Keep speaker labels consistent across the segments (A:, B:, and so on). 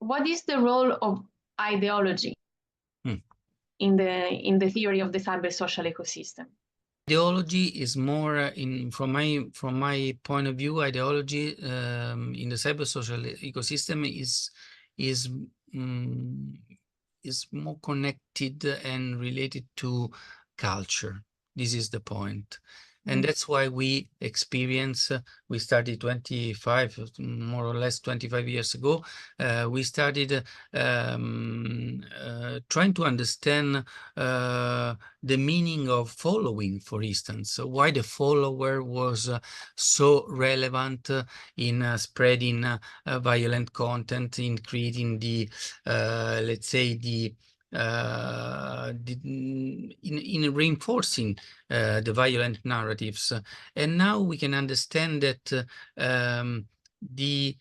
A: what is the role of ideology in the theory of the cyber social ecosystem?
B: Ideology is more, from my point of view, ideology in the cybersocial ecosystem is more connected and related to culture. This is the point. And that's why we experience, we started 25, more or less 25 years ago, we started trying to understand the meaning of following, for instance. So why the follower was so relevant in spreading violent content, in creating the, let's say, in reinforcing the violent narratives. And now we can understand that the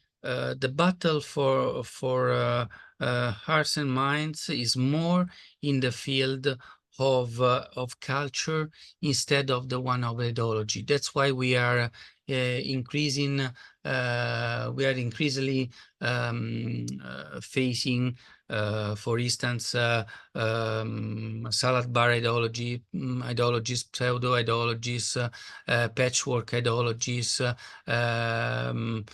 B: battle for hearts and minds is more in the field of culture instead of the one of ideology. That's why we are increasingly facing, for instance, salad bar ideologies, pseudo ideologies, patchwork ideologies. Something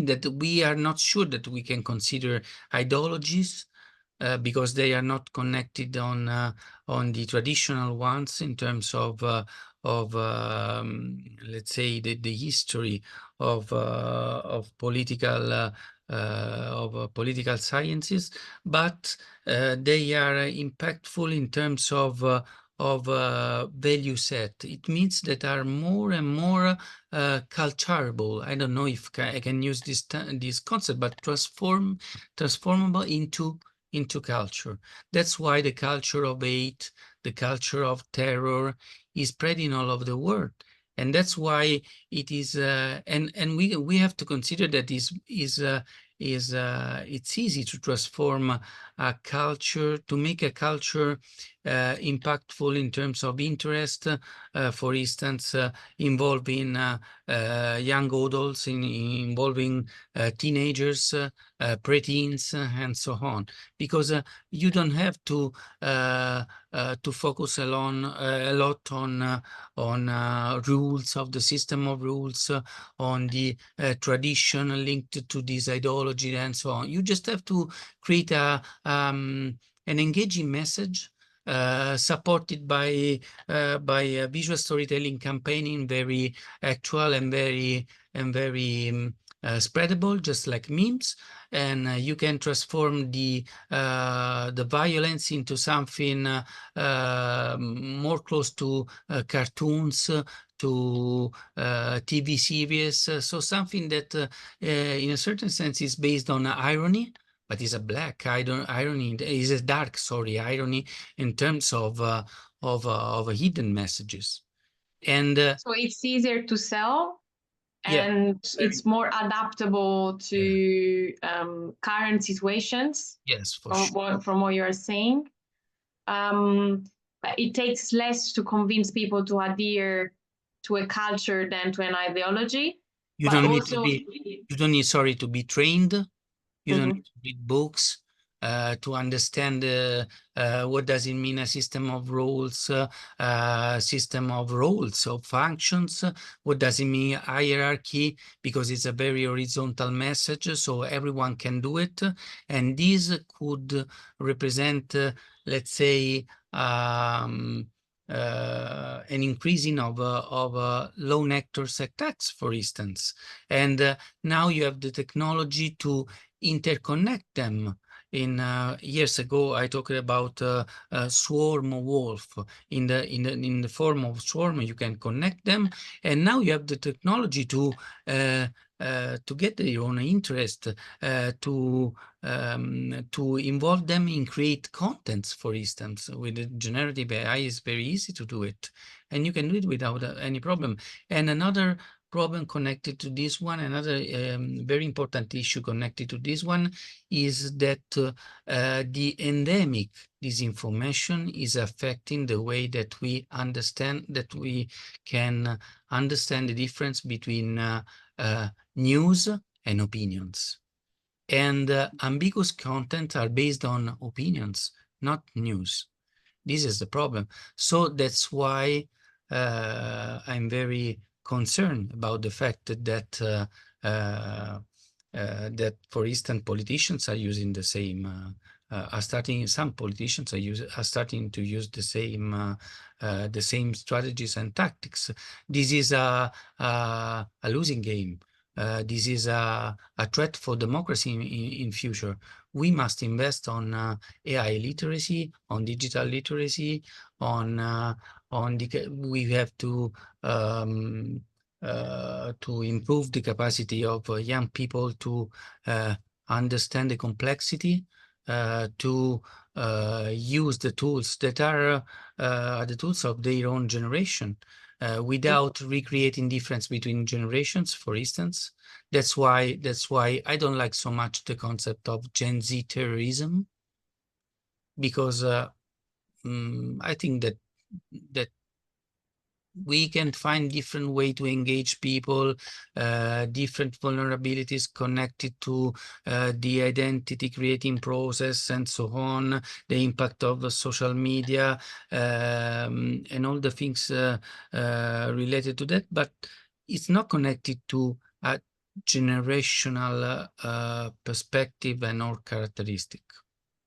B: that we are not sure that we can consider ideologies, because they are not connected on the traditional ones in terms of let's say the history of political sciences, but they are impactful in terms of value set. It means that are more and more culturable. I don't know if I can use this concept, but transformable into culture. That's why the culture of hate, the culture of terror is spreading all over the world. And that's why it is, and we have to consider that it's easy to transform a culture, to make a culture impactful in terms of interest, for instance, involving young adults, involving teenagers, preteens, and so on, because you don't have to focus a lot on rules of the system of rules, on the tradition linked to this ideology and so on. You just have to create an engaging message, supported by a visual storytelling campaigning, very actual and very spreadable, just like memes, and you can transform the violence into something more close to cartoons, to TV series, so something that in a certain sense is based on irony, but is a black irony, is a dark, irony in terms of hidden messages. And
A: so it's easier to sell, and it's more adaptable to current situations.
B: Yes,
A: from what you're saying. It takes less to convince people to adhere to a culture than to an ideology.
B: You don't need to be trained. You don't need to read books to understand what does it mean, a system of roles, of functions. What does it mean, hierarchy? Because it's a very horizontal message, so everyone can do it. And this could represent, let's say, an increasing of lone actors attacks, for instance. And now you have the technology to interconnect them. In years ago, I talked about swarm wolf. In the form of swarm, you can connect them, and now you have the technology to get their own interest, to involve them in create contents, for instance. With the generative AI, is very easy to do it, and you can do it without any problem. And another problem connected to this one, another very important issue connected to this one, is that the endemic disinformation is affecting the way that we understand, that we can understand the difference between news and opinions. And ambiguous content are based on opinions, not news. This is the problem. So that's why I'm very concerned about the fact that, for instance, politicians are using the same. Some politicians are starting to use the same strategies and tactics. This is a losing game. This is a threat for democracy in future. We must invest on AI literacy, on digital literacy, we have to improve the capacity of young people to understand the complexity, to use the tools that are the tools of their own generation, without recreating difference between generations, for instance. That's why I don't like so much the concept of Gen Z terrorism, because I think that we can find different way to engage people, different vulnerabilities connected to the identity creating process and so on, the impact of the social media, and all the things related to that, but it's not connected to a generational perspective and or characteristic.